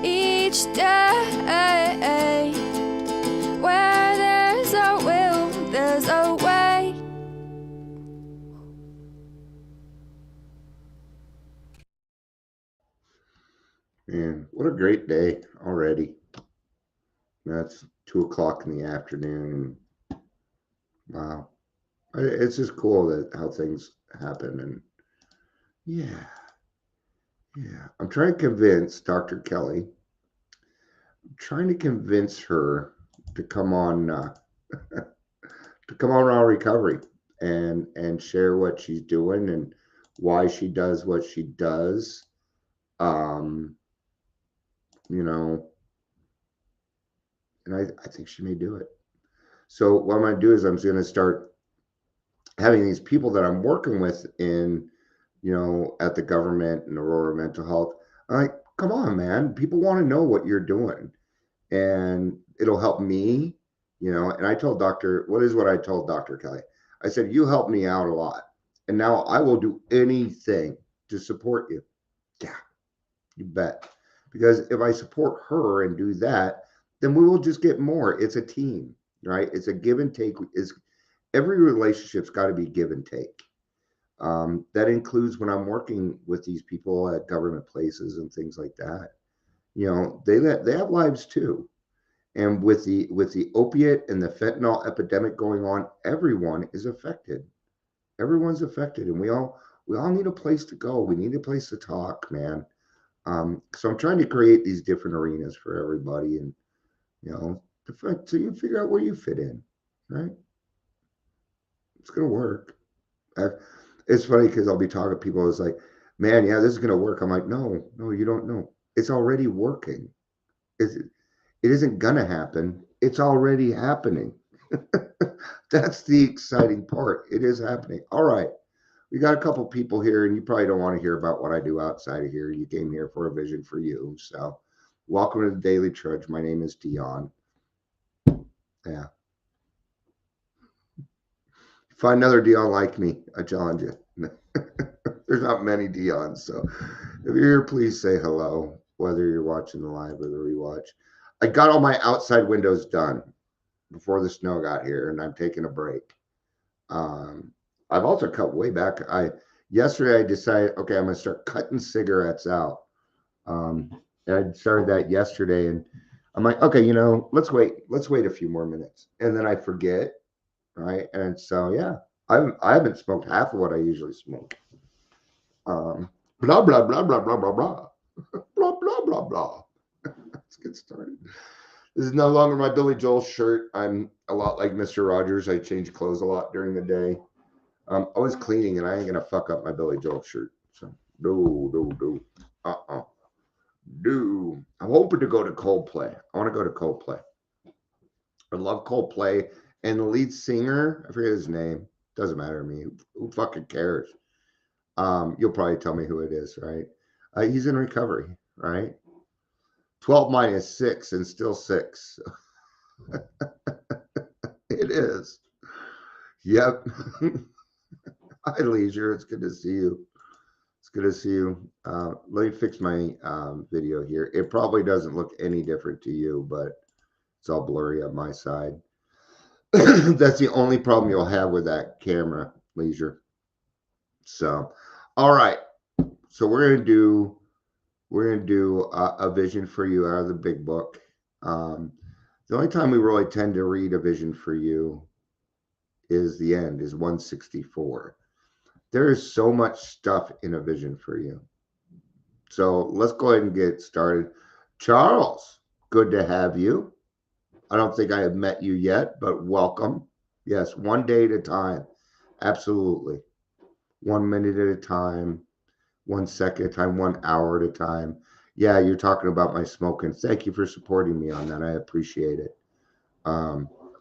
each day. Where there's a will, there's a way. Man, what a great day already. That's 2 o'clock in the afternoon. Wow. It's just cool that how things happen. And yeah, yeah. I'm trying to convince Dr. Kelly, I'm trying to convince her to come on to come on our recovery and share what she's doing and why she does what she does. Um, you know, and I think she may do it. So what I'm going to do is I'm going to start having these people that I'm working with in, at the government and Aurora Mental Health. I'm like, come on, man. People want to know what you're doing, and it'll help me, And I told what I told Dr. Kelly. I said, you helped me out a lot, and now I will do anything to support you. Yeah, you bet. Because if I support her and do that, then we will just get more. It's a team, right? It's a give and take. Every relationship's got to be give and take. That includes when I'm working with these people at government places and things like that. They have lives too. And with the opiate and the fentanyl epidemic going on, everyone is affected. Everyone's affected, and we all need a place to go. We need a place to talk, man. So I'm trying to create these different arenas for everybody, and so you figure out where you fit in, right? It's gonna work. It's funny because I'll be talking to people. It's like, man, yeah, this is gonna work. I'm like, no, you don't know. It's already working. It isn't gonna happen. It's already happening. That's the exciting part. It is happening. All right. We got a couple people here, and you probably don't want to hear about what I do outside of here. You came here for a vision for you. So welcome to the Daily Trudge. My name is Dion. Yeah. Find another Dion like me. I challenge you. There's not many Dions. So if you're here, please say hello, whether you're watching the live or the rewatch. I got all my outside windows done before the snow got here, and I'm taking a break. I've also cut way back. Yesterday I decided, okay, I'm gonna start cutting cigarettes out. And I started that yesterday, and I'm like, okay, let's wait a few more minutes, and then I forget, right? And so yeah, I haven't smoked half of what I usually smoke. Blah blah blah blah blah blah blah blah blah blah blah. Let's get started. This is no longer my Billy Joel shirt. I'm a lot like Mr. Rogers. I change clothes a lot during the day. I'm always cleaning, and I ain't gonna fuck up my Billy Joel shirt. So no. No. I'm hoping to go to Coldplay. I want to go to Coldplay. I love Coldplay, and the lead singer, I forget his name. Doesn't matter to me. Who fucking cares? You'll probably tell me who it is, right? He's in recovery, right? 12 minus 6 and still 6. It is. Yep. Hi, Leisure. It's good to see you. It's good to see you. Let me fix my video here. It probably doesn't look any different to you, but it's all blurry on my side. That's the only problem you'll have with that camera, Leisure. So, all right. So we're gonna do a vision for you out of the big book. The only time we really tend to read a vision for you is the end, is 164. There is so much stuff in a vision for you. So let's go ahead and get started. Charles, good to have you. I don't think I have met you yet, but welcome. Yes, one day at a time. Absolutely. 1 minute at a time, 1 second at a time, 1 hour at a time. Yeah, you're talking about my smoking. Thank you for supporting me on that. I appreciate it.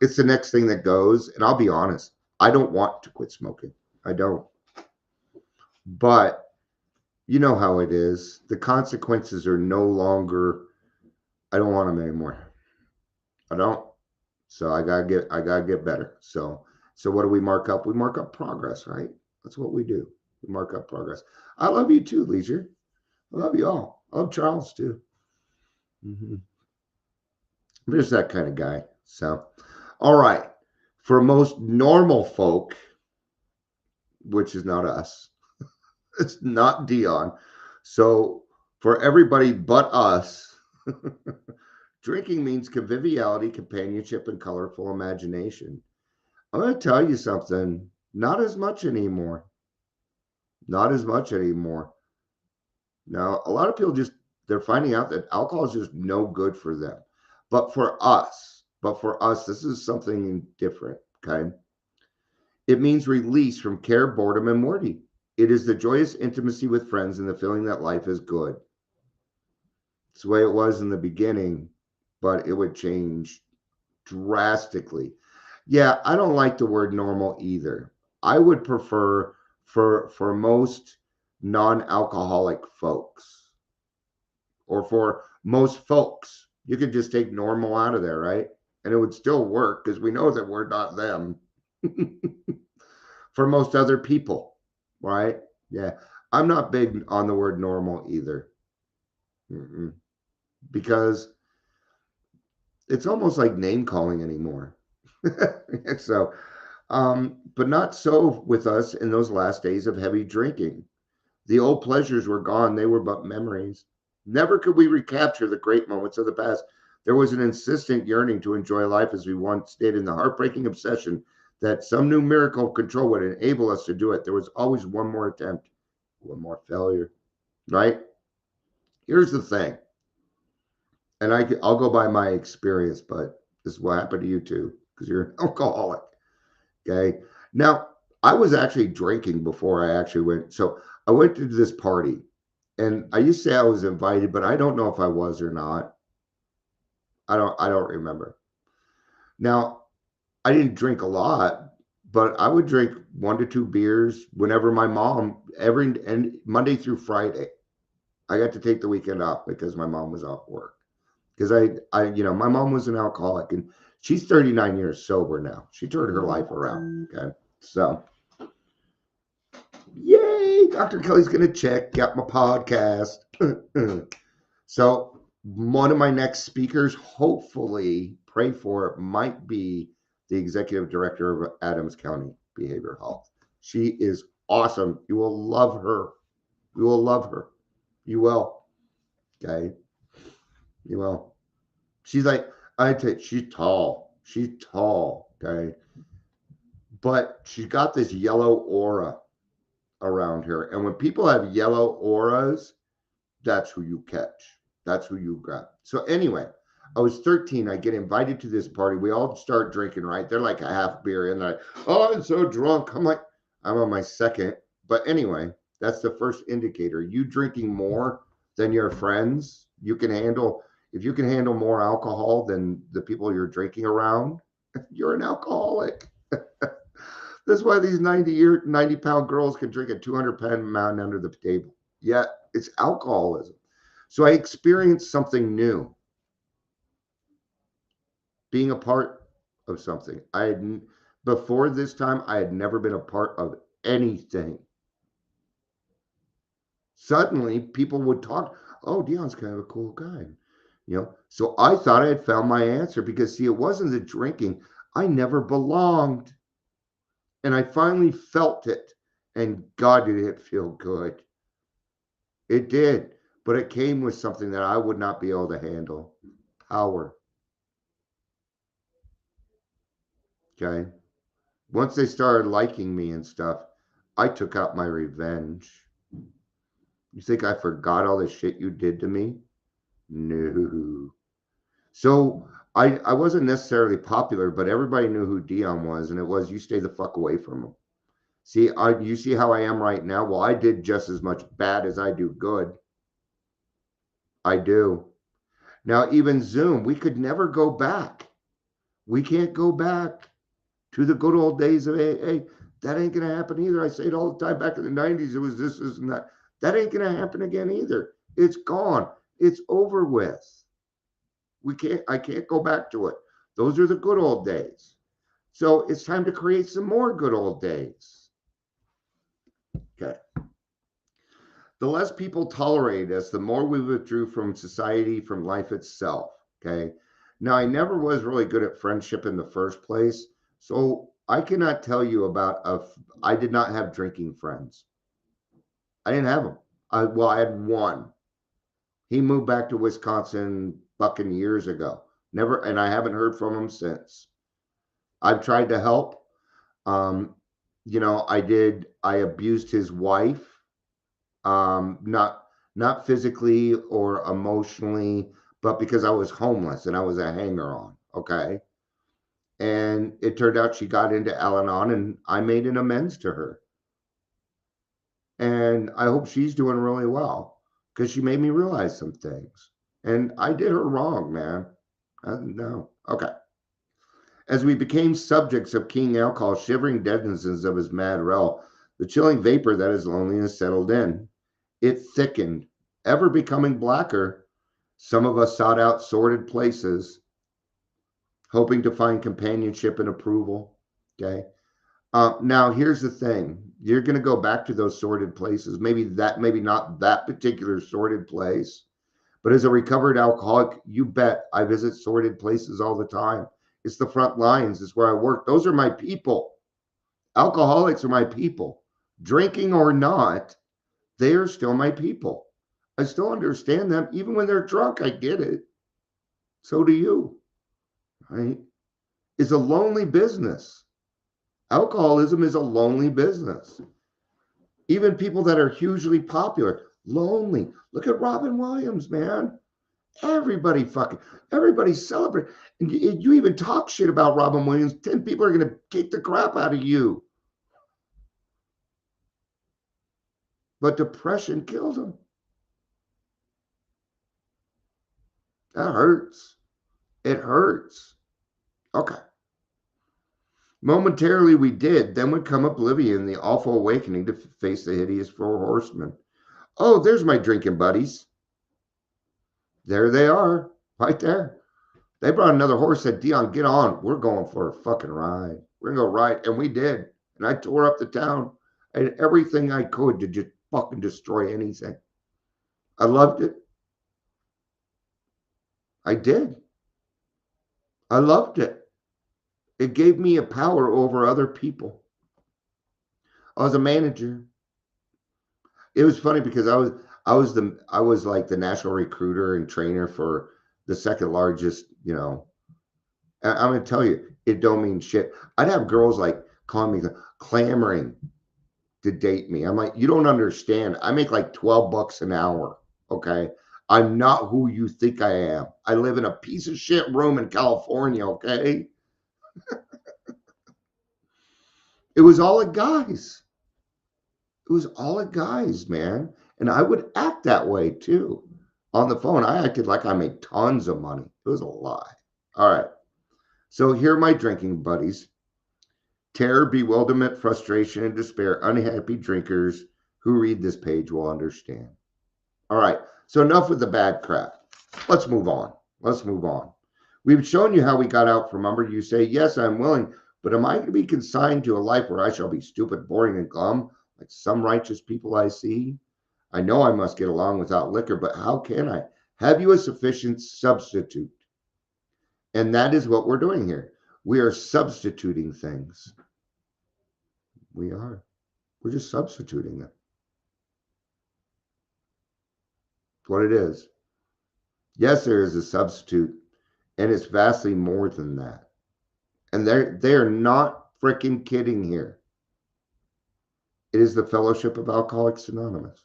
It's the next thing that goes. And I'll be honest, I don't want to quit smoking. I don't. But you know how it is. The consequences are no longer, I don't want them anymore. I don't. So I gotta get better. So what do we mark up? We mark up progress, right? That's what we do. We mark up progress. I love you too, Leisure. I love you all. I love Charles too. Mm-hmm. I'm just that kind of guy. So, all right. For most normal folk, which is not us, it's not Dion. So, for everybody but us, drinking means conviviality, companionship, and colorful imagination. I'm going to tell you something. Not as much anymore. Not as much anymore. Now, a lot of people they're finding out that alcohol is just no good for them. But for us, this is something different. Okay. It means release from care, boredom, and worry. It is the joyous intimacy with friends and the feeling that life is good. It's the way it was in the beginning, but it would change drastically. Yeah, I don't like the word normal either. I would prefer for most non-alcoholic folks, or for most folks, you could just take normal out of there, right? And it would still work because we know that we're not them. For most other people, right? Yeah. I'm not big on the word normal either. Mm-mm. Because it's almost like name calling anymore. So, but not so with us in those last days of heavy drinking. The old pleasures were gone, they were but memories. Never could we recapture the great moments of the past. There was an insistent yearning to enjoy life as we once did, in the heartbreaking obsession that some new miracle of control would enable us to do it. There was always one more attempt, one more failure, right? Here's the thing, and I'll go by my experience, but this is what happened to you too, because you're an alcoholic. Okay. Now, I was actually drinking before I actually went. So I went to this party, and I used to say I was invited, but I don't know if I was or not. I don't remember. Now, I didn't drink a lot, but I would drink 1 to 2 beers whenever my mom, every and Monday through Friday. I got to take the weekend off because my mom was off work. Because my mom was an alcoholic, and she's 39 years sober now. She turned her life around. Okay. So, yay, Dr. Kelly's going to check out my podcast. So, one of my next speakers, hopefully, pray for it, might be the executive director of Adams County Behavioral Health. She is awesome. You will love her. You will love her. You will. Okay. You will. She's like, she's tall. She's tall. Okay. But she's got this yellow aura around her. And when people have yellow auras, that's who you catch. That's who you grab. So anyway, I was 13. I get invited to this party. We all start drinking, right? They're like a half beer in. They're like, oh, I'm so drunk. I'm like, I'm on my second. But anyway, that's the first indicator. You drinking more than your friends, if you can handle more alcohol than the people you're drinking around, you're an alcoholic. That's why these 90-pound girls can drink a 200-pound mountain under the table. Yeah, it's alcoholism. So I experienced something new, being a part of something. Before this time, I had never been a part of anything. Suddenly, people would talk, oh, Dion's kind of a cool guy. So I thought I had found my answer because, see, it wasn't the drinking. I never belonged. And I finally felt it. And God, did it feel good. It did. But it came with something that I would not be able to handle. Power. Okay. Once they started liking me and stuff, I took out my revenge. You think I forgot all the shit you did to me? No. So I wasn't necessarily popular, but everybody knew who Dion was, and it was, you stay the fuck away from him. See, you see how I am right now? Well, I did just as much bad as I do good. I do. Now, even Zoom, we could never go back. We can't go back to the good old days of AA. That ain't going to happen either. I say it all the time. Back in the 90s, it was this and that. That ain't going to happen again either. It's gone. It's over with. I can't go back to it. Those are the good old days. So it's time to create some more good old days. Okay. the less people tolerated us, the more we withdrew from society, from life itself. Okay. Now, I never was really good at friendship in the first place. So I cannot tell you I did not have drinking friends. I didn't have them. I had one. He moved back to Wisconsin fucking years ago. Never, and I haven't heard from him since. I've tried to help. Um, I abused his wife. Not physically or emotionally, but because I was homeless and I was a hanger on. Okay. And it turned out she got into Al-Anon and I made an amends to her. And I hope she's doing really well because she made me realize some things. And I did her wrong, man. No. Okay. As we became subjects of King Alcohol, shivering denizens of his mad rel, the chilling vapor that is loneliness settled in. It thickened, ever becoming blacker. Some of us sought out sordid places, hoping to find companionship and approval. Okay. Now, here's the thing. You're going to go back to those sordid places. Maybe not that particular sordid place. But as a recovered alcoholic, you bet I visit sordid places all the time. It's the front lines. It's where I work. Those are my people. Alcoholics are my people. Drinking or not, they are still my people. I still understand them. Even when they're drunk, I get it. So do you. Right? It's a lonely business. Alcoholism is a lonely business. Even people that are hugely popular, lonely. Look at Robin Williams, man. Everybody celebrate. And you even talk shit about Robin Williams, 10 people are going to kick the crap out of you. But depression killed him. That hurts. It hurts. Okay. Momentarily we did, then would come oblivion, the awful awakening to face the hideous four horsemen. Oh, there's my drinking buddies. There they are, right there. They brought another horse, said, Dion, get on. We're going for a fucking ride. We're going to go ride. And we did. And I tore up the town. I did everything I could to just fucking destroy anything. I loved it. I did. I loved it. It gave me a power over other people. I was a manager. It was funny because I was like the national recruiter and trainer for the second largest, I'm going to tell you, it don't mean shit. I'd have girls like calling me, clamoring to date me. I'm like, you don't understand. I make like $12 an hour. Okay. I'm not who you think I am. I live in a piece of shit room in California. Okay. It was all at guys. It was all at guys, man. And I would act that way too. On the phone, I acted like I made tons of money. It was a lie. All right. So here are my drinking buddies. Terror, bewilderment, frustration, and despair. Unhappy drinkers who read this page will understand. All right. So enough with the bad crap. Let's move on. We've shown you how we got out from under. You say, yes, I'm willing, but am I going to be consigned to a life where I shall be stupid, boring, and glum, like some righteous people I see? I know I must get along without liquor, but how can I? Have you a sufficient substitute? And that is what we're doing here. We are substituting things. We are. We're just substituting them. That's what it is. Yes, there is a substitute, and it's vastly more than that. And they are not freaking kidding here. It is the Fellowship of Alcoholics Anonymous.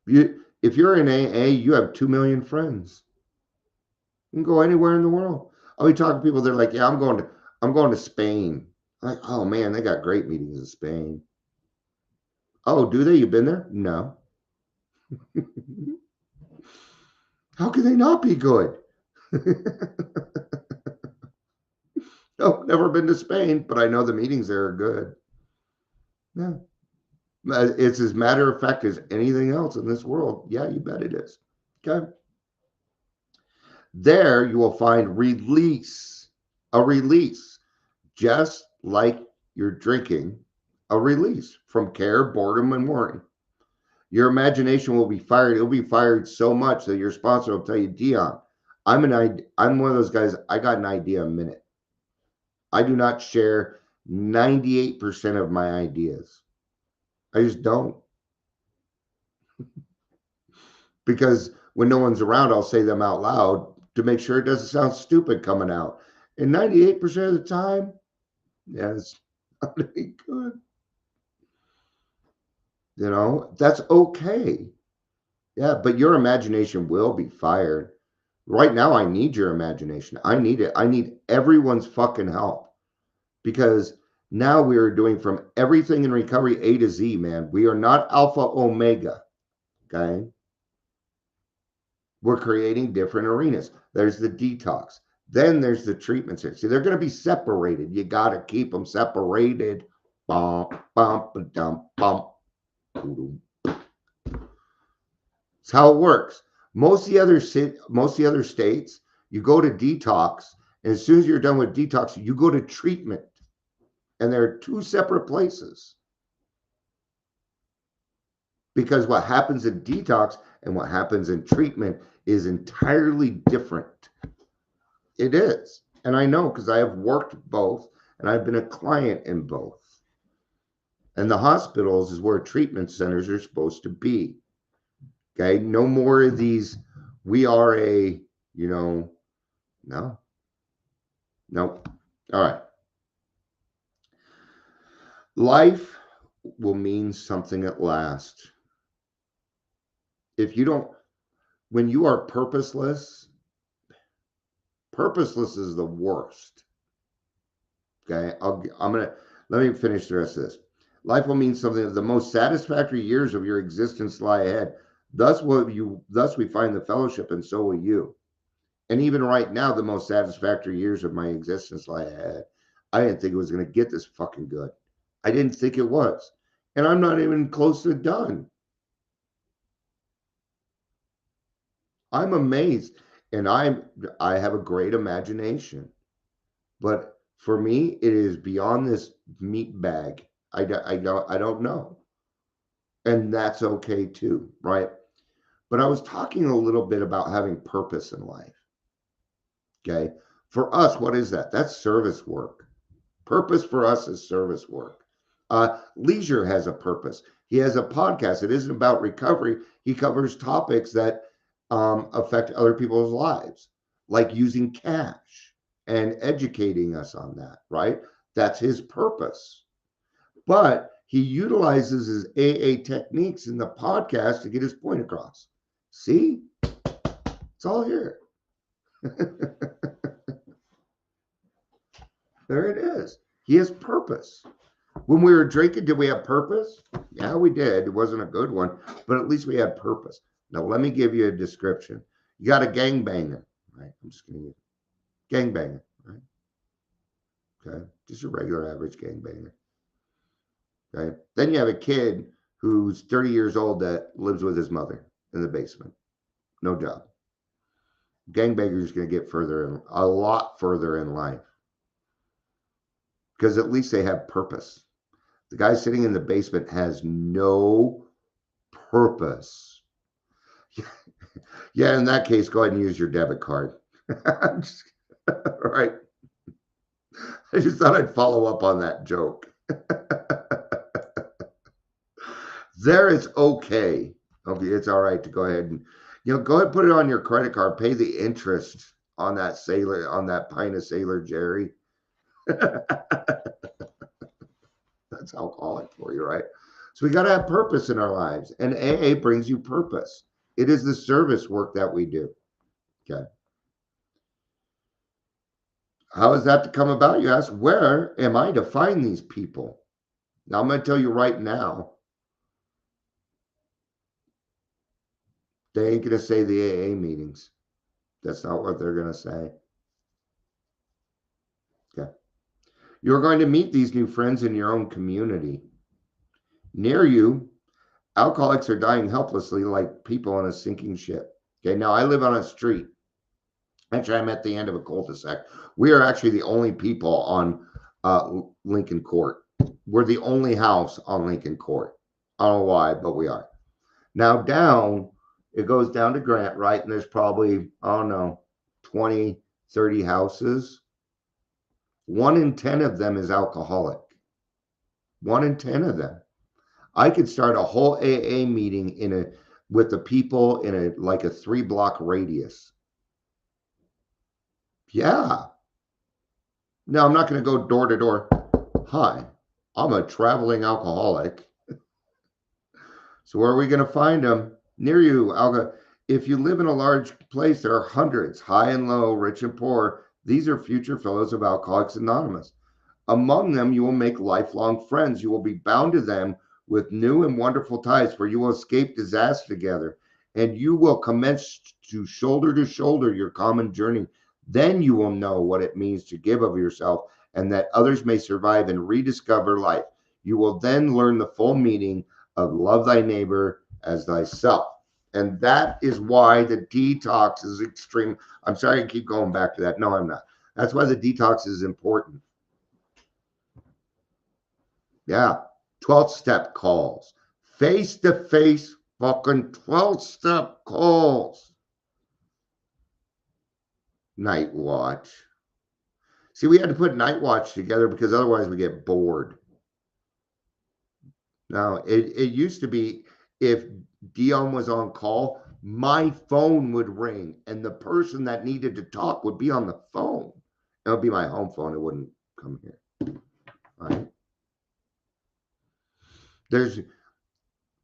If you're in AA, you have 2 million friends. You can go anywhere in the world. I'll be talking to people. They're like, "Yeah, I'm going to Spain." I'm like, "Oh man, they got great meetings in Spain." "Oh, do they? You've been there?" "No." "How can they not be good?" "No, never been to Spain, but I know the meetings there are good." Yeah. It's as matter of fact as anything else in this world. Yeah, you bet it is. Okay. There you will find a release, just like you're drinking, a release from care, boredom, and worry. Your imagination will be fired. It'll be fired so much that your sponsor will tell you, Dion, I'm one of those guys. I got an idea a minute. I do not share 98% of my ideas. I just don't. Because when no one's around, I'll say them out loud to make sure it doesn't sound stupid coming out. And 98% of the time, yeah, it's not any good. You know, that's okay. Yeah, but your imagination will be fired. Right now, I need your imagination. I need it. I need everyone's fucking help because now we are doing from everything in recovery A to Z, man. We are not alpha omega. Okay. We're creating different arenas. There's the detox. Then there's the treatment. See, they're going to be separated. You got to keep them separated. Bump, bump, dump, bump. It's how it works. Most of the other states, you go to detox, and as soon as you're done with detox, you go to treatment, and they're two separate places. Because what happens in detox and what happens in treatment is entirely different. It is, and I know because I have worked both, and I've been a client in both. And the hospitals is where treatment centers are supposed to be. Okay, no more of these. We are a, no. All right. Life will mean something at last. If you don't, when you are purposeless is the worst. Okay, let me finish the rest of this. Life will mean something. The most satisfactory years of your existence lie ahead. Thus we find the fellowship, and so will you. And even right now, the most satisfactory years of my existence lie ahead. I didn't think it was going to get this fucking good. I didn't think it was. And I'm not even close to done. I'm amazed. And I have a great imagination. But for me, it is beyond this meat bag. I don't know. And that's okay too, right? But I was talking a little bit about having purpose in life. Okay. For us, what is that? That's service work. Purpose for us is service work. Leisure has a purpose. He has a podcast. It isn't about recovery. He covers topics that affect other people's lives, like using cash and educating us on that, right? That's his purpose. But he utilizes his AA techniques in the podcast to get his point across. See? It's all here. There it is. He has purpose. When we were drinking, did we have purpose? Yeah, we did. It wasn't a good one, but at least we had purpose. Now, let me give you a description. You got a gangbanger, right? I'm just going to use gangbanger, right? Okay. Just a regular average gangbanger. Okay. Then you have a kid who's 30 years old that lives with his mother in the basement. No job. Gangbanger is going to get a lot further in life. Because at least they have purpose. The guy sitting in the basement has no purpose. Yeah, in that case, go ahead and use your debit card. All right. I just thought I'd follow up on that joke. There it's okay. Okay, it's all right to go ahead and go ahead and put it on your credit card. Pay the interest on that pint of Sailor Jerry. That's alcoholic for you, right? So we got to have purpose in our lives, and AA brings you purpose. It is the service work that we do. Okay. How is that to come about? You ask, where am I to find these people? Now I'm going to tell you right now, they ain't going to say the AA meetings. That's not what they're going to say. Okay. You're going to meet these new friends in your own community. Near you, alcoholics are dying helplessly like people on a sinking ship. Okay, now I live on a street. Actually, I'm at the end of a cul-de-sac. We are actually the only people on Lincoln Court. We're the only house on Lincoln Court. I don't know why, but we are. Now down, it goes down to Grant, right? And there's probably, I don't know, 20, 30 houses. 1 in 10 of them is alcoholic. 1 in 10 of them. I could start a whole AA meeting with the people in a 3-block radius. Yeah. Now I'm not going to go door to door. Hi, I'm a traveling alcoholic. So where are we going to find them? Near you. If you live in a large place, there are hundreds, high and low, rich and poor. These are future fellows of Alcoholics Anonymous. Among them, you will make lifelong friends. You will be bound to them with new and wonderful ties, for you will escape disaster together, and you will commence to shoulder your common journey. Then you will know what it means to give of yourself, and that others may survive and rediscover life. You will then learn the full meaning of love thy neighbor as thyself. And that is why the detox is extreme. I'm sorry I keep going back to that. No, I'm not. That's why the detox is important. Yeah. 12-step calls. Face-to-face fucking 12-step calls. Night watch. See, we had to put night watch together because otherwise we get bored. Now, it used to be if Dion was on call, my phone would ring and the person that needed to talk would be on the phone. It would be my home phone. It wouldn't come here. All right.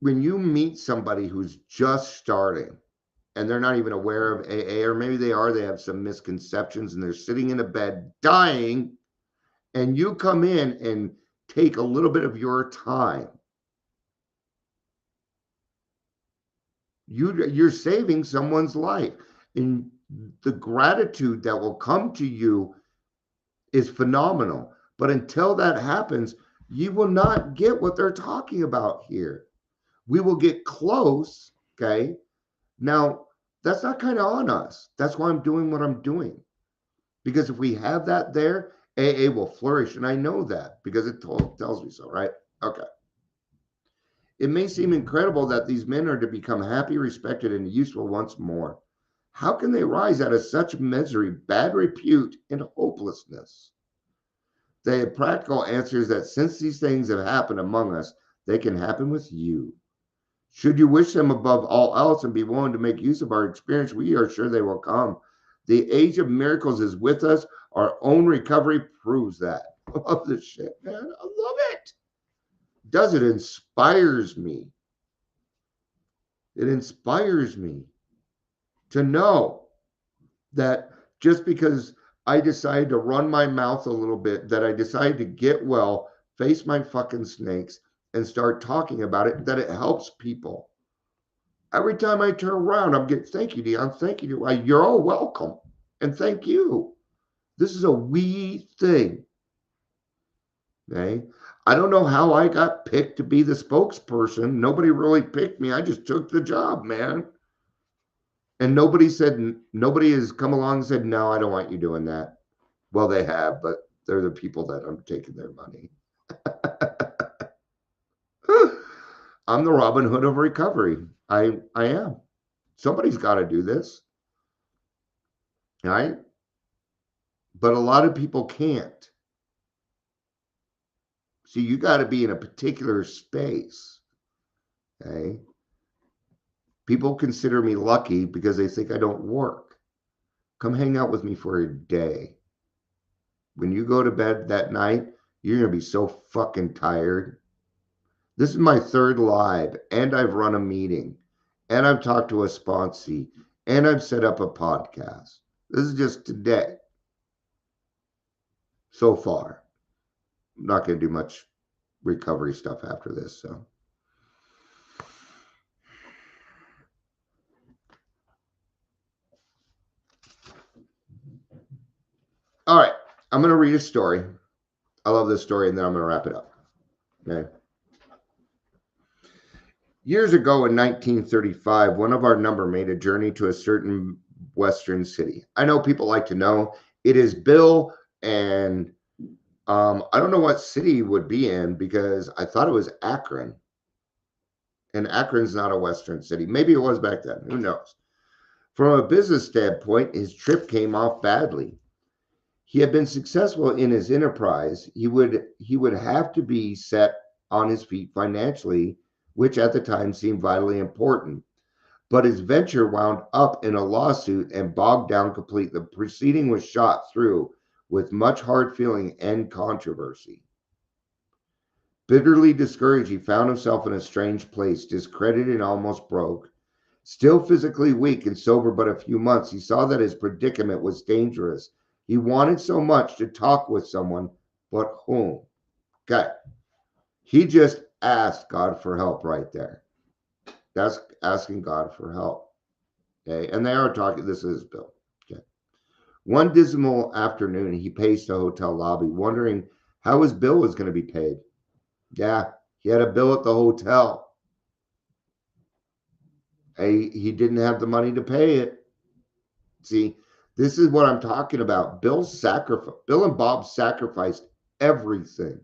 When you meet somebody who's just starting and they're not even aware of AA, or maybe they have some misconceptions and they're sitting in a bed dying, and you come in and take a little bit of your time, you're saving someone's life. And the gratitude that will come to you is phenomenal. But until that happens, you will not get what they're talking about here. We will get close, okay? Now, that's not kind of on us. That's why I'm doing what I'm doing. Because if we have that there, AA will flourish. And I know that because it tells me so, right? Okay. It may seem incredible that these men are to become happy, respected, and useful once more. How can they rise out of such misery, bad repute, and hopelessness? The practical answer is that since these things have happened among us, they can happen with you. Should you wish them above all else and be willing to make use of our experience, we are sure they will come. The age of miracles is with us. Our own recovery proves that. I love this shit, man. I love it. It inspires me. It inspires me to know that just because I decided to run my mouth a little bit, that I decided to get well, face my fucking snakes, and start talking about it, that it helps people. Every time I turn around, I'm getting, thank you, Dion, thank you. You're all welcome, and thank you. This is a wee thing. Okay? I don't know how I got picked to be the spokesperson. Nobody really picked me. I just took the job, man. And nobody has come along and said, no, I don't want you doing that. Well, they have, but they're the people that I'm taking their money. I'm the Robin Hood of recovery. I am. Somebody's got to do this. Right? But a lot of people can't. See, you got to be in a particular space. Okay? People consider me lucky because they think I don't work. Come hang out with me for a day. When you go to bed that night, you're going to be so fucking tired. This is my 3rd live, and I've run a meeting, and I've talked to a sponsee, and I've set up a podcast. This is just today. So far. I'm not going to do much recovery stuff after this, so. All right, I'm going to read a story. I love this story, and then I'm going to wrap it up. Okay. Years ago in 1935, one of our number made a journey to a certain Western city. I know people like to know. It is Bill, and I don't know what city he would be in because I thought it was Akron. And Akron's not a Western city. Maybe it was back then. Who knows? From a business standpoint, his trip came off badly. He had been successful in his enterprise. He would have to be set on his feet financially, which at the time seemed vitally important. But his venture wound up in a lawsuit and bogged down completely. The proceeding was shot through with much hard feeling and controversy. Bitterly discouraged, he found himself in a strange place, discredited and almost broke. Still physically weak and sober but a few months, he saw that his predicament was dangerous. He wanted so much to talk with someone, but whom? Okay. He just asked God for help right there. That's asking God for help. Okay. And they are talking, this is Bill. Okay. One dismal afternoon, he paced the hotel lobby, wondering how his bill was going to be paid. Yeah, he had a bill at the hotel. He didn't have the money to pay it. See, this is what I'm talking about. Bill and Bob sacrificed everything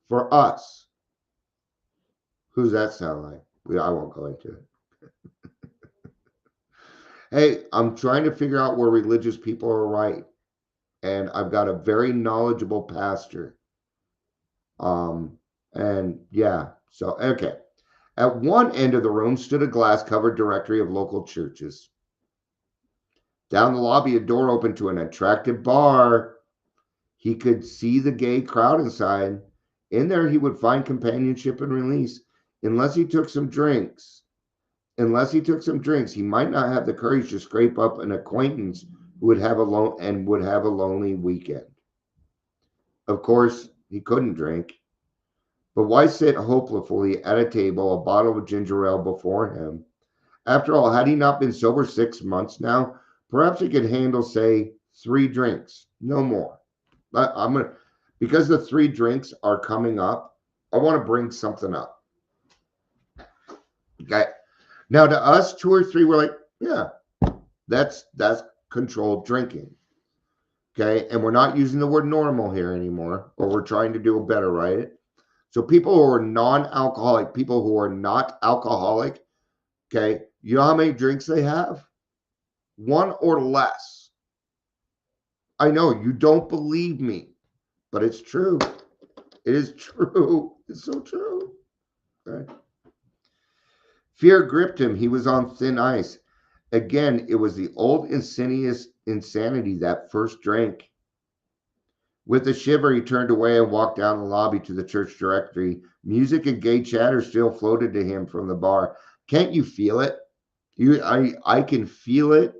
for us. Who's that sound like? I won't go into it. Hey, I'm trying to figure out where religious people are right. And I've got a very knowledgeable pastor. And yeah, so okay. At one end of the room stood a glass-covered directory of local churches. Down the lobby, a door opened to an attractive bar. He could see the gay crowd inside. In there, he would find companionship and release, unless he took some drinks. He might not have the courage to scrape up an acquaintance who would have a lonely weekend. Of course, he couldn't drink. But why sit hopelessly at a table, a bottle of ginger ale before him? After all, had he not been sober 6 months now, perhaps he could handle, say, 3 drinks, no more. But because the 3 drinks are coming up, I want to bring something up. Okay. Now, to us, 2 or 3, we're like, yeah, that's controlled drinking. Okay. And we're not using the word normal here anymore, or we're trying to do a better, right? So people who are non-alcoholic, people who are not alcoholic, okay, you know how many drinks they have? 1 or less. I know you don't believe me, but it's true. It is true. It's so true. Okay. Fear gripped him. He was on thin ice. Again, it was the old insidious insanity that first drink. With a shiver, he turned away and walked down the lobby to the church directory. Music and gay chatter still floated to him from the bar. Can't you feel it? I can feel it.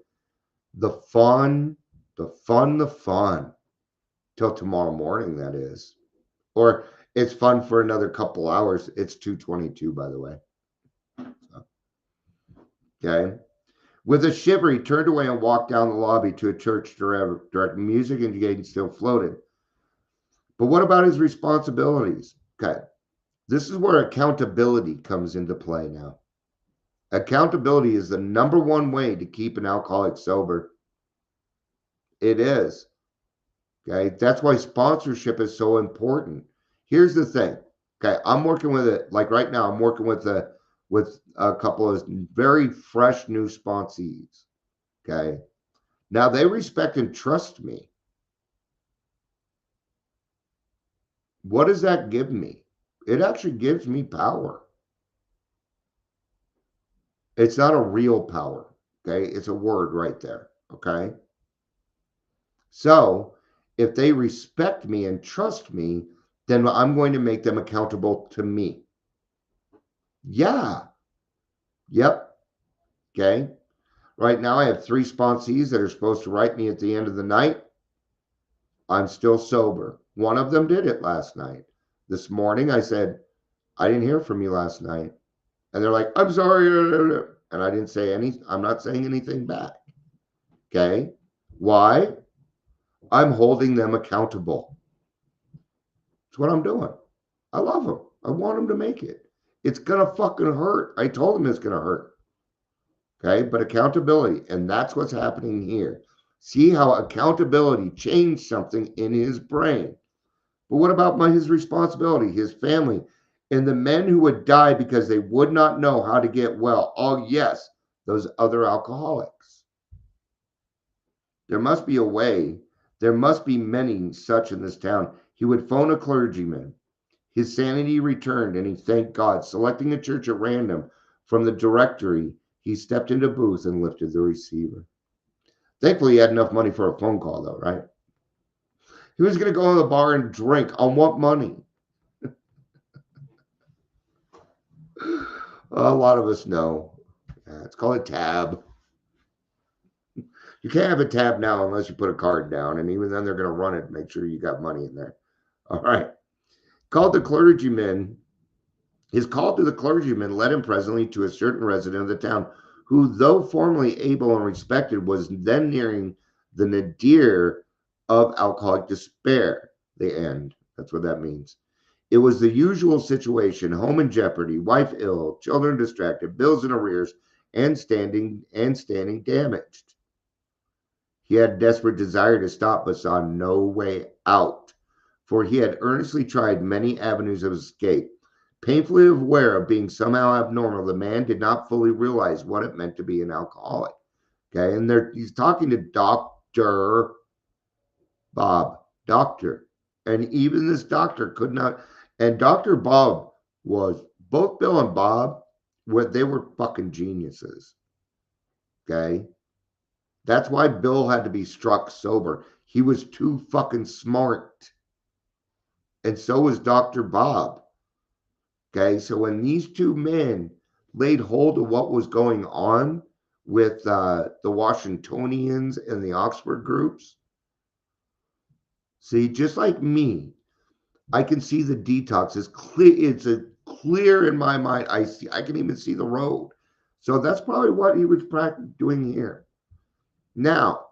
The fun. Till tomorrow morning, that is. Or it's fun for another couple hours. It's 2:22, by the way. So, okay. With a shiver, he turned away and walked down the lobby to a church directory. Music and gay still floated. But what about his responsibilities? Okay. This is where accountability comes into play now. Accountability is the number one way to keep an alcoholic sober. It is. Okay. That's why sponsorship is so important. Here's the thing. Okay. I'm working with it. Like right now, I'm working with a couple of very fresh new sponsees. Okay. Now they respect and trust me. What does that give me? It actually gives me power. It's not a real power, okay? It's a word right there, okay? So if they respect me and trust me, then I'm going to make them accountable to me. Yeah. Yep. Okay. Right now I have 3 sponsees that are supposed to write me at the end of the night. I'm still sober. One of them did it last night. This morning I said, I didn't hear from you last night. And they're like, I'm sorry. And I didn't say I'm not saying anything back. Okay. Why? I'm holding them accountable. That's what I'm doing. I love them. I want them to make it. It's going to fucking hurt. I told them it's going to hurt. Okay. But accountability. And that's what's happening here. See how accountability changed something in his brain. But what about his responsibility, his family? And the men who would die because they would not know how to get well. Oh, yes, those other alcoholics. There must be a way. There must be many such in this town. He would phone a clergyman. His sanity returned, and he thanked God. Selecting a church at random from the directory, he stepped into a booth and lifted the receiver. Thankfully, he had enough money for a phone call, though, right? He was going to go to the bar and drink. On what money? A lot of us know. It's called a tab. You can't have a tab now unless you put a card down, and even then they're going to run it and make sure you got money in there. All right. Called the clergyman. His call to the clergyman led him presently to a certain resident of the town who, though formerly able and respected, was then nearing the nadir of alcoholic despair, the end. That's what that means. It was the usual situation: home in jeopardy, wife ill, children distracted, bills in arrears, and standing damaged. He had a desperate desire to stop, but saw no way out, for he had earnestly tried many avenues of escape. Painfully aware of being somehow abnormal, the man did not fully realize what it meant to be an alcoholic. Okay, and he's talking to Dr. Bob, doctor. And even this doctor could not, and Dr. Bob was, both Bill and Bob, they were fucking geniuses. Okay? That's why Bill had to be struck sober. He was too fucking smart. And so was Dr. Bob. Okay, so when these two men laid hold of what was going on with the Washingtonians and the Oxford groups, see, just like me, I can see the detox. It's clear. It's clear in my mind. I can even see the road. So that's probably what he was doing here. Now,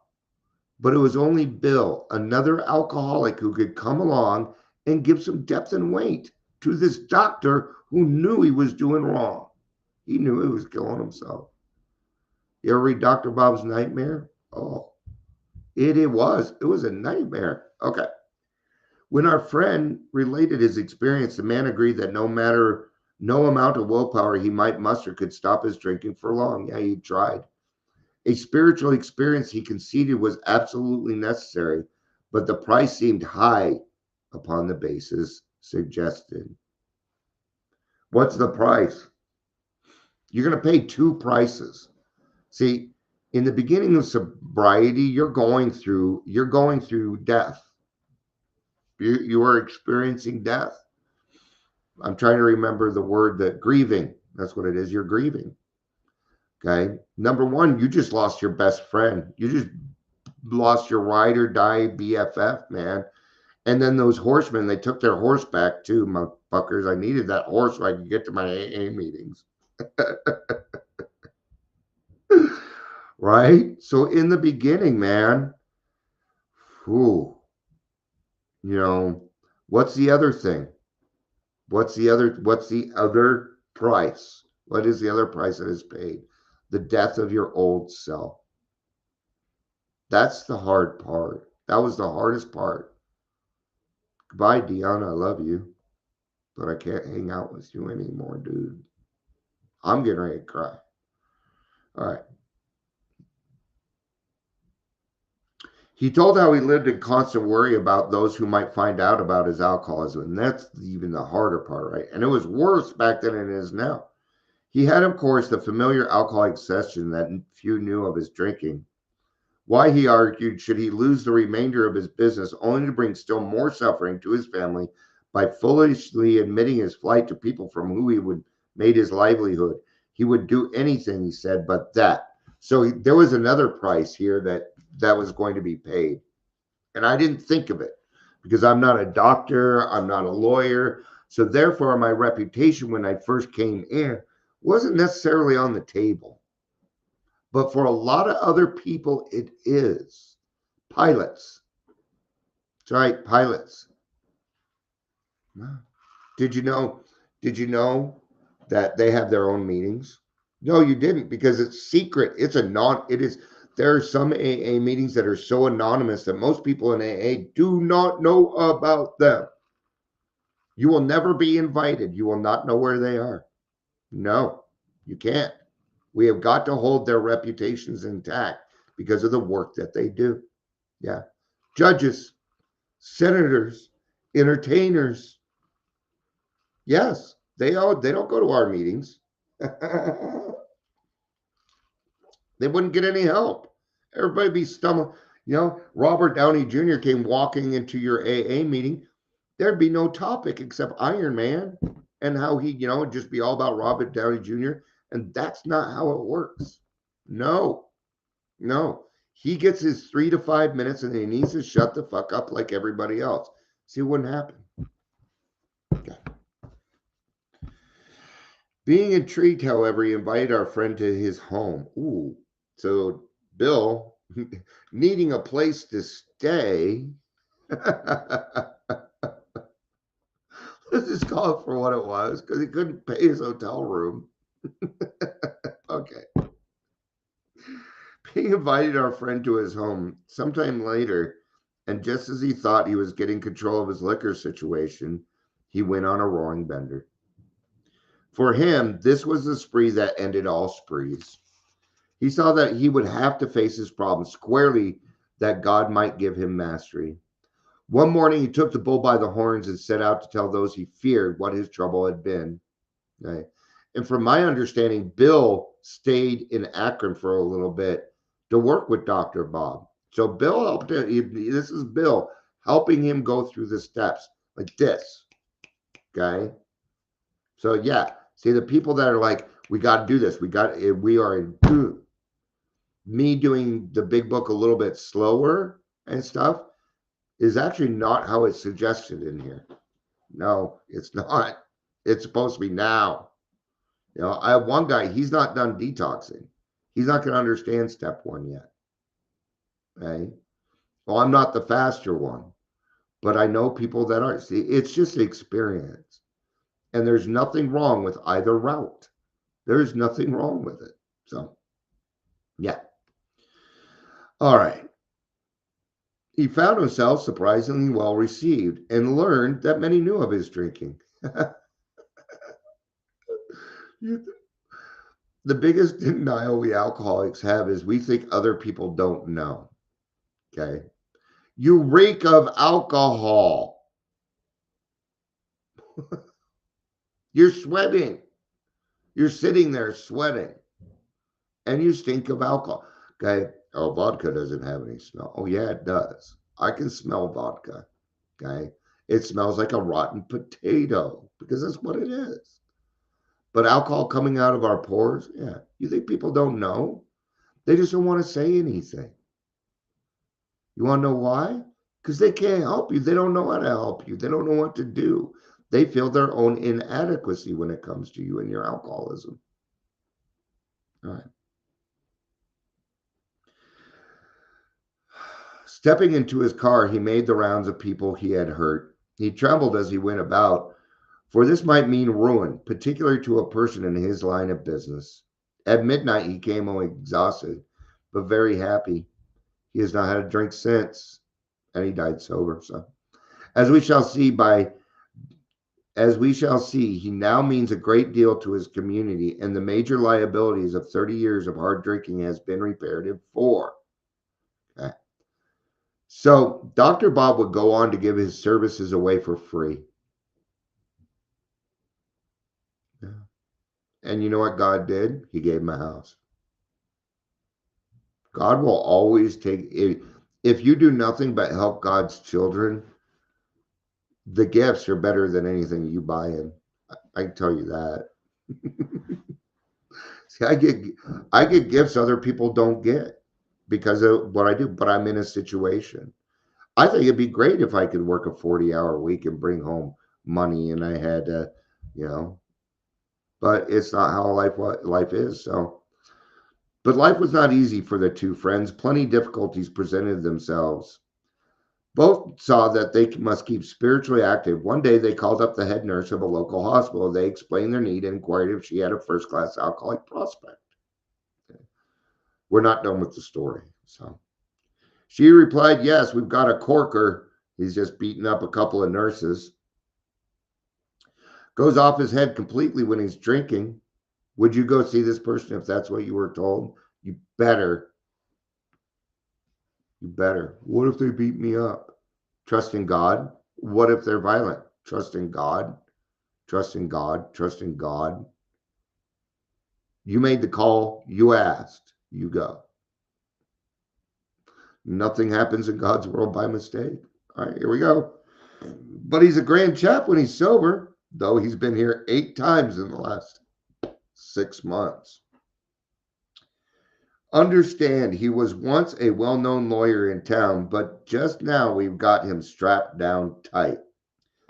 but it was only Bill, another alcoholic, who could come along and give some depth and weight to this doctor who knew he was doing wrong. He knew he was killing himself. You ever read Dr. Bob's Nightmare? Oh, it was. It was a nightmare. Okay. When our friend related his experience, the man agreed that no amount of willpower he might muster could stop his drinking for long. Yeah, he tried. A spiritual experience, he conceded, was absolutely necessary, but the price seemed high upon the basis suggested. What's the price? You're going to pay two prices. See, in the beginning of sobriety, you're going through death. You are experiencing death. I'm trying to remember the word, that grieving. That's what it is. You're grieving. Okay. Number one, you just lost your best friend. You just lost your ride or die BFF, man. And then those horsemen, they took their horse back too, motherfuckers. I needed that horse so I could get to my AA meetings. Right? So in the beginning, man, whew, what's the other thing? What's the other price? What is the other price that is paid? The death of your old self. That's the hard part. That was the hardest part. Goodbye, Dion. I love you, but I can't hang out with you anymore, dude. I'm getting ready to cry. All right. He told how he lived in constant worry about those who might find out about his alcoholism. And that's even the harder part, right? And it was worse back then than it is now. He had, of course, the familiar alcoholic obsession that few knew of his drinking. Why, he argued, should he lose the remainder of his business only to bring still more suffering to his family by foolishly admitting his flight to people from whom he would made his livelihood? He would do anything, he said, but that. So there was another price here that was going to be paid. And I didn't think of it because I'm not a doctor, I'm not a lawyer. So therefore, my reputation when I first came in wasn't necessarily on the table. But for a lot of other people, it is. Pilots. That's right, pilots. Did you know that they have their own meetings? No, you didn't, because it's secret. There are some AA meetings that are so anonymous that most people in AA do not know about them. You will never be invited. You will not know where they are. No, you can't. We have got to hold their reputations intact because of the work that they do. Yeah. Judges, senators, entertainers. Yes, they don't go to our meetings. They wouldn't get any help. Everybody be stumbling. Robert Downey Jr. came walking into your AA meeting. There'd be no topic except Iron Man and how he, it'd just be all about Robert Downey Jr. And that's not how it works. No, no. He gets his 3 to 5 minutes and he needs to shut the fuck up like everybody else. See, it wouldn't happen. Okay. Being intrigued, however, he invited our friend to his home. Ooh. So Bill, needing a place to stay, let's just call it for what it was, because he couldn't pay his hotel room. Okay. Being invited our friend to his home sometime later, and just as he thought he was getting control of his liquor situation, he went on a roaring bender. For him, this was the spree that ended all sprees. He saw that he would have to face his problems squarely, that God might give him mastery. One morning, he took the bull by the horns and set out to tell those he feared what his trouble had been. Okay. And from my understanding, Bill stayed in Akron for a little bit to work with Dr. Bob. So Bill helped him. This is Bill helping him go through the steps like this. Okay. So yeah, see the people that are like, we got to do this. We are in me doing the big book a little bit slower and stuff is actually not how it's suggested in here. No, it's not. It's supposed to be now. I have one guy, he's not done detoxing. He's not going to understand step 1 yet. Okay. Well, I'm not the faster one, but I know people that are. See, it's just experience. And there's nothing wrong with either route. There's nothing wrong with it. So, yeah. All right. He found himself surprisingly well received and learned that many knew of his drinking. The biggest denial we alcoholics have is we think other people don't know. Okay. You reek of alcohol. You're sweating. You're sitting there sweating. And you stink of alcohol. Okay. Oh, vodka doesn't have any smell. Oh, yeah, it does. I can smell vodka. Okay. It smells like a rotten potato because that's what it is. But alcohol coming out of our pores, yeah. You think people don't know? They just don't want to say anything. You want to know why? Because they can't help you. They don't know how to help you. They don't know what to do. They feel their own inadequacy when it comes to you and your alcoholism. All right. Stepping into his car, he made the rounds of people he had hurt. He trembled as he went about, for this might mean ruin, particularly to a person in his line of business. At midnight, he came home exhausted, but very happy. He has not had a drink since, and he died sober. So, as we shall see, he now means a great deal to his community, and the major liabilities of 30 years of hard drinking has been repaired for. Okay. So Dr. Bob would go on to give his services away for free. Yeah. And you know what God did? He gave him a house. God will always take, if you do nothing but help God's children, the gifts are better than anything you buy in. I can tell you that. See, I get gifts other people don't get because of what I do, but I'm in a situation. I think it'd be great if I could work a 40-hour week and bring home money and I had to, but it's not how life is. So, but life was not easy for the two friends. Plenty of difficulties presented themselves. Both saw that they must keep spiritually active. One day they called up the head nurse of a local hospital. They explained their need and inquired if she had a first-class alcoholic prospect. Okay. We're not done with the story. So she replied, yes, we've got a corker. He's just beaten up a couple of nurses. goes off his head completely when he's drinking. Would you go see this person if that's what you were told? You better. You better. What if they beat me up? Trust in God. What if they're violent? Trust in God. Trust in God. Trust in God. You made the call. You asked. You go. Nothing happens in God's world by mistake. All right, here we go. But he's a grand chap when he's sober, though he's been here 8 times in the last 6 months. Understand, he was once a well-known lawyer in town, but just now we've got him strapped down tight.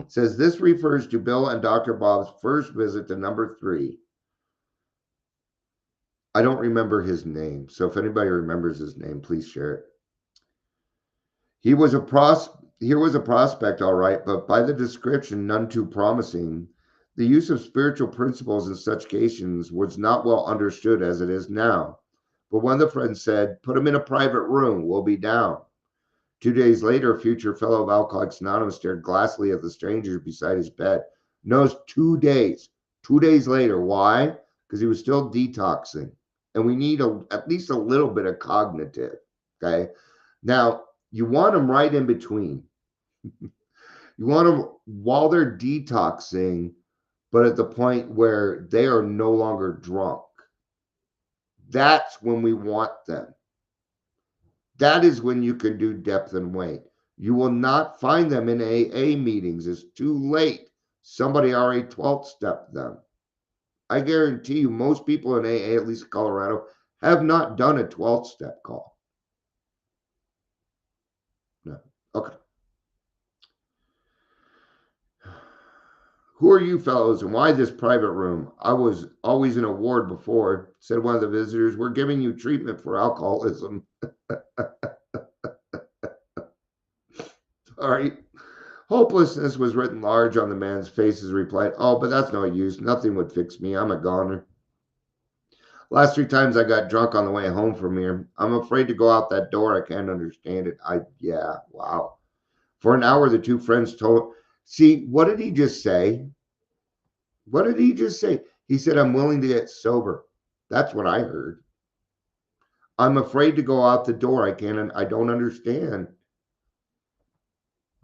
Says this refers to Bill and Dr. Bob's first visit to number 3. I don't remember his name, so if anybody remembers his name, please share it. Here was a prospect, all right, but by the description, none too promising. The use of spiritual principles in such cases was not well understood as it is now. But one of the friends said, put him in a private room, we'll be down. 2 days later, a future fellow of Alcoholics Anonymous stared glassily at the stranger beside his bed. Knows 2 days. 2 days later. Why? Because he was still detoxing. And we need at least a little bit of cognitive. Okay. Now, you want them right in between. You want them while they're detoxing, but at the point where they are no longer drunk. That's when we want them. That is when you can do depth and weight. You will not find them in AA meetings. It's too late. Somebody already 12th stepped them. I guarantee you most people in AA, at least in Colorado, have not done a 12th step call. No. Okay. Who are you fellows and why this private room? I was always in a ward before, said one of the visitors. We're giving you treatment for alcoholism. Sorry. Hopelessness was written large on the man's face as he replied, oh, but that's no use. Nothing would fix me. I'm a goner. Last 3 times I got drunk on the way home from here. I'm afraid to go out that door. I can't understand it. Yeah, wow. For an hour, the 2 friends told. See, what did he just say? What did he just say? He said, I'm willing to get sober. That's what I heard. I'm afraid to go out the door. I don't understand.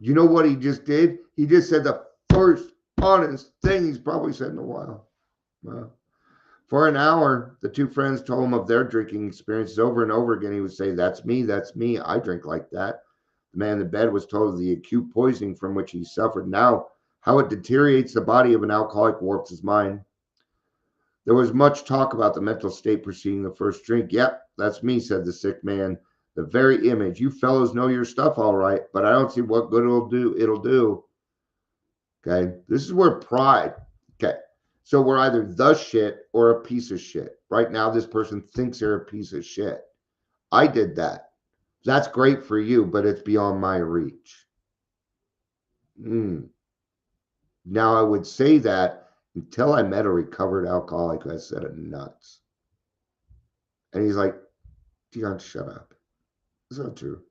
You know what he just did? He just said the first honest thing he's probably said in a while. Wow. For an hour, the 2 friends told him of their drinking experiences over and over again. He would say, that's me. I drink like that. The man in the bed was told of the acute poisoning from which he suffered. Now, how it deteriorates the body of an alcoholic warps his mind. There was much talk about the mental state preceding the first drink. Yep, that's me, said the sick man. The very image. You fellows know your stuff all right, but I don't see what good it'll do. Okay, this is where pride. Okay, so we're either the shit or a piece of shit. Right now, this person thinks they're a piece of shit. I did that. That's great for you, but it's beyond my reach. Now, I would say that until I met a recovered alcoholic who has a set of nuts. And he's like, Dion, shut up. It's not true.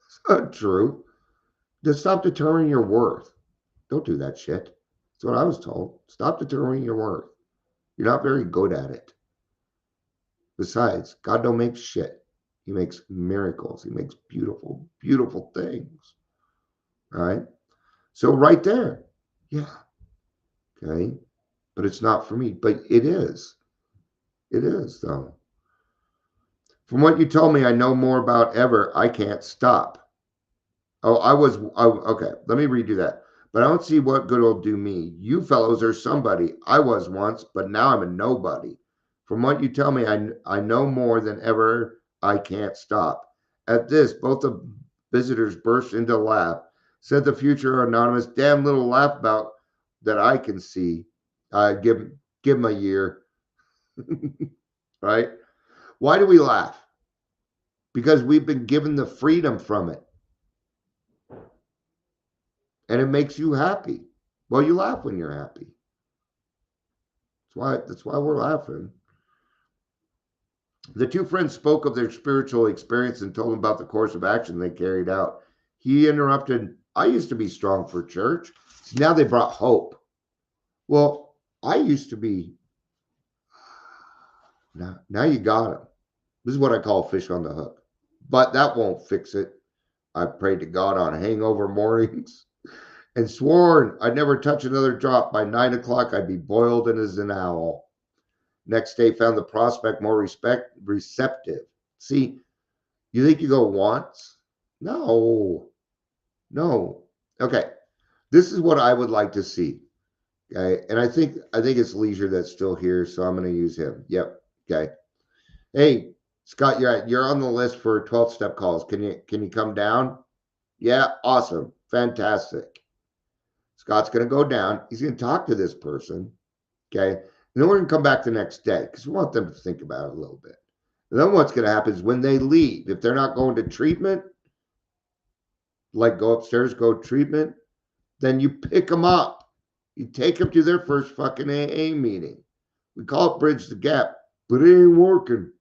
It's not true. Just stop determining your worth. Don't do that shit. That's what I was told. Stop determining your worth. You're not very good at it. Besides, God don't make shit. He makes miracles. He makes beautiful, beautiful things. All right? So right there. Yeah. Okay. But it's not for me. But it is. It is, though. From what you told me, I know more about ever. I can't stop. Okay. Let me redo that. But I don't see what good it'll do me. You fellows are somebody. I was once, but now I'm a nobody. From what you tell me, I know more than ever. I can't stop. At this, both the visitors burst into a laugh. Said the future anonymous, damn little laugh about that I can see. Give him a year. Right? Why do we laugh? Because we've been given the freedom from it. And it makes you happy. Well, you laugh when you're happy. That's why we're laughing. The 2 friends spoke of their spiritual experience and told him about the course of action they carried out. He interrupted, I used to be strong for church. Now they brought hope. Well, I used to be, now you got him. This is what I call fish on the hook. But that won't fix it. I prayed to God on hangover mornings and sworn I'd never touch another drop. By 9 o'clock, I'd be boiled and as an owl. Next day, found the prospect more receptive. See, you think you go once? No, no. Okay, this is what I would like to see. Okay, and I think it's Leisure that's still here, so I'm going to use him. Yep. Okay. Hey, Scott, you're on the list for 12 step calls. Can you come down? Yeah, awesome, fantastic. Scott's going to go down. He's going to talk to this person. Okay, and then we're going to come back the next day because we want them to think about it a little bit. And then what's going to happen is when they leave, if they're not going to treatment, like go upstairs, go treatment, then you pick them up. You take them to their first fucking AA meeting. We call it Bridge the Gap, but it ain't working.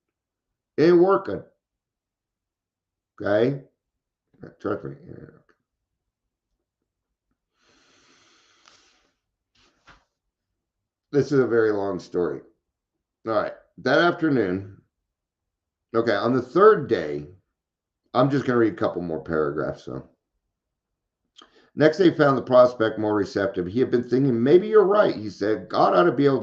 It ain't working. Okay? Trust me. This is a very long story. All right. That afternoon, okay, on the third day, I'm just going to read a couple more paragraphs. So, next day found the prospect more receptive. He had been thinking, maybe you're right. He said, God ought to be able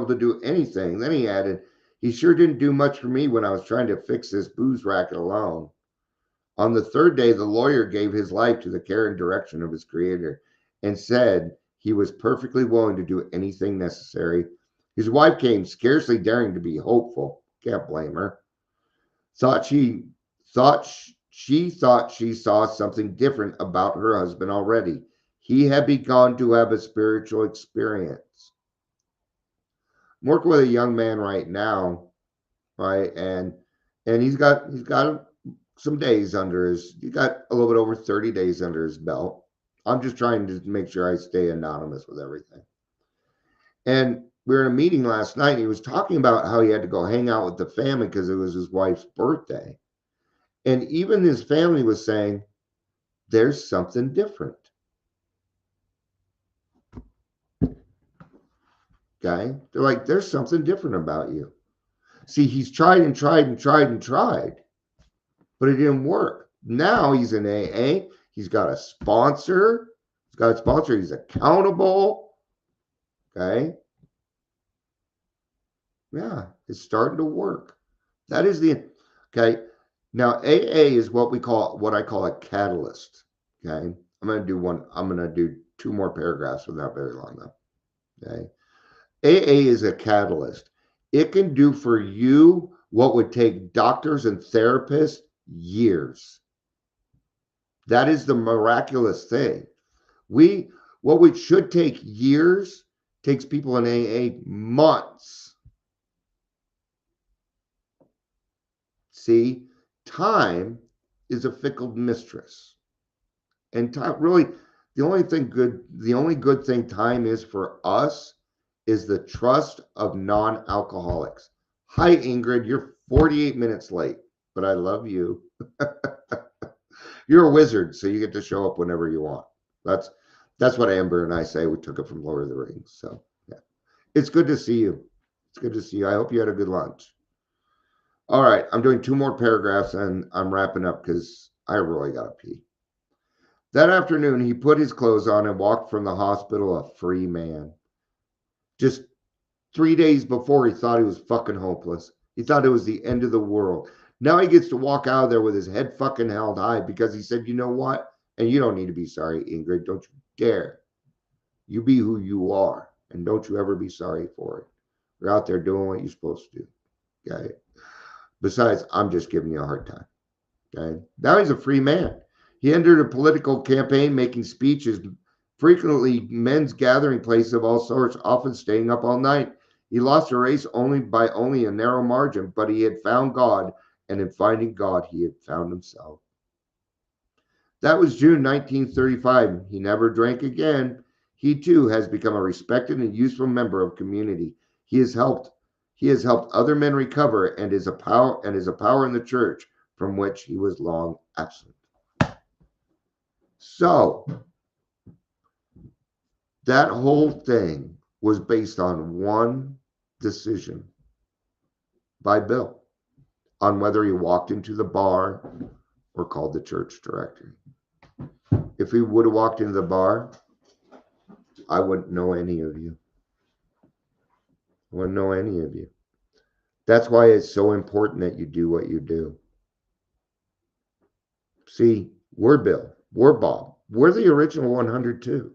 to do anything. Then he added, he sure didn't do much for me when I was trying to fix this booze racket alone. On the third day, the lawyer gave his life to the care and direction of his creator and said he was perfectly willing to do anything necessary. His wife came, scarcely daring to be hopeful. Can't blame her. Thought she thought she saw something different about her husband already. He had begun to have a spiritual experience. I'm working with a young man right now, right, and he's got some days under he got a little bit over 30 days under his belt. I'm just trying to make sure I stay anonymous with everything. And we were in a meeting last night, and he was talking about how he had to go hang out with the family because it was his wife's birthday. And even his family was saying, there's something different. Okay? They're like, there's something different about you. See, he's tried and tried and tried and tried, but it didn't work. Now he's in AA. He's got a sponsor. He's accountable. Okay? Yeah, it's starting to work. That is okay. Now, AA is what I call a catalyst. Okay. I'm going to do 2 more paragraphs, but not very long though. Okay. AA is a catalyst. It can do for you what would take doctors and therapists years. That is the miraculous thing. What should take years takes people in AA months. See, time is a fickle mistress. And time really, the only good thing time is for us is the trust of non-alcoholics. Hi, Ingrid, you're 48 minutes late, but I love you. You're a wizard, so you get to show up whenever you want. That's what Amber and I say. We took it from Lord of the Rings. So yeah, it's good to see you. It's good to see you. I hope you had a good lunch. All right, I'm doing 2 more paragraphs and I'm wrapping up because I really got to pee. That afternoon, he put his clothes on and walked from the hospital a free man. Just 3 days before, he thought he was fucking hopeless. He thought it was the end of the world. Now he gets to walk out of there with his head fucking held high because he said, you know what? And you don't need to be sorry, Ingrid. Don't you dare. You be who you are. And don't you ever be sorry for it. You're out there doing what you're supposed to do. Okay? Besides, I'm just giving you a hard time. Okay? Now he's a free man. He entered a political campaign, making speeches, frequently men's gathering places of all sorts, often staying up all night. He lost a race by only a narrow margin, but he had found God, and in finding God, he had found himself. That was June 1935. He never drank again. He too has become a respected and useful member of community. He has helped other men recover and is a power in the church from which he was long absent. So That whole thing was based on one decision by Bill on whether he walked into the bar or called the church directory. If he would have walked into the bar, I wouldn't know any of you. I wouldn't know any of you. That's why it's so important that you do what you do. See, we're Bill, we're Bob, we're the original 100 too.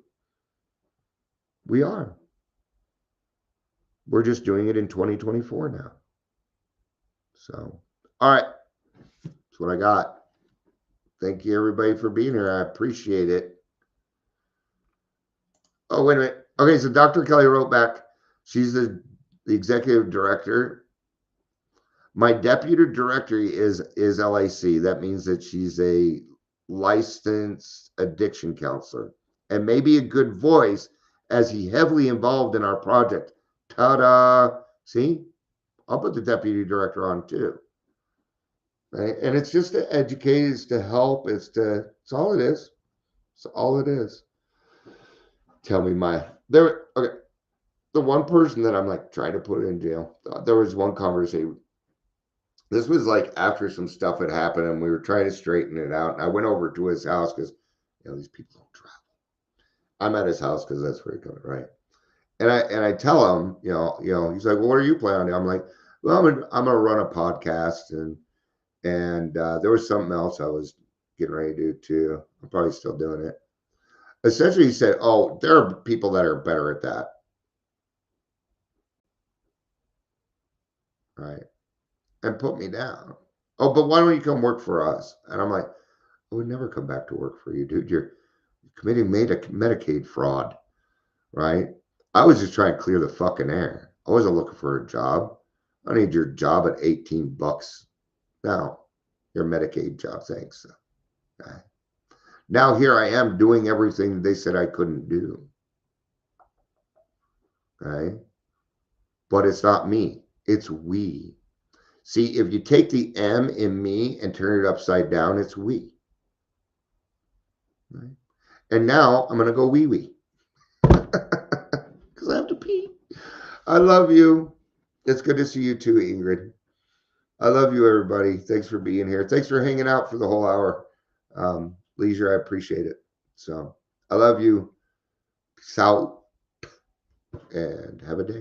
We are. We're just doing it in 2024 now. So, all right. That's what I got. Thank you, everybody, for being here. I appreciate it. Oh, wait a minute. Okay, so Dr. Kelly wrote back. She's the executive director. My deputy director is LAC. That means that she's a licensed addiction counselor and maybe a good voice as he heavily involved in our project. Ta-da! See? I'll put the deputy director on too. Right? And it's just to educate, it's to help, it's all it is. It's all it is. Tell me okay. The one person that I'm like trying to put in jail, there was one conversation. This was like after some stuff had happened and we were trying to straighten it out. And I went over to his house because, these people don't travel. I'm at his house because that's where he comes, right? And I tell him, he's like, well, what are you planning on doing? I'm like, well, I'm gonna run a podcast and there was something else I was getting ready to do too. I'm probably still doing it. Essentially, he said, oh, there are people that are better at that. Right. And put me down. Oh, but why don't you come work for us? And I'm like, I would never come back to work for you, dude. You're committing Medicaid fraud, right? I was just trying to clear the fucking air. I wasn't looking for a job. I need your job at $18. Now, your Medicaid job, thanks. Okay. Now here I am doing everything they said I couldn't do. Okay. But it's not me. It's we. See, if you take the M in me and turn it upside down, it's we. Right? And now I'm going to go wee. Because I have to pee. I love you. It's good to see you too, Ingrid. I love you, everybody. Thanks for being here. Thanks for hanging out for the whole hour. Leisure, I appreciate it. So I love you. Peace out and have a day.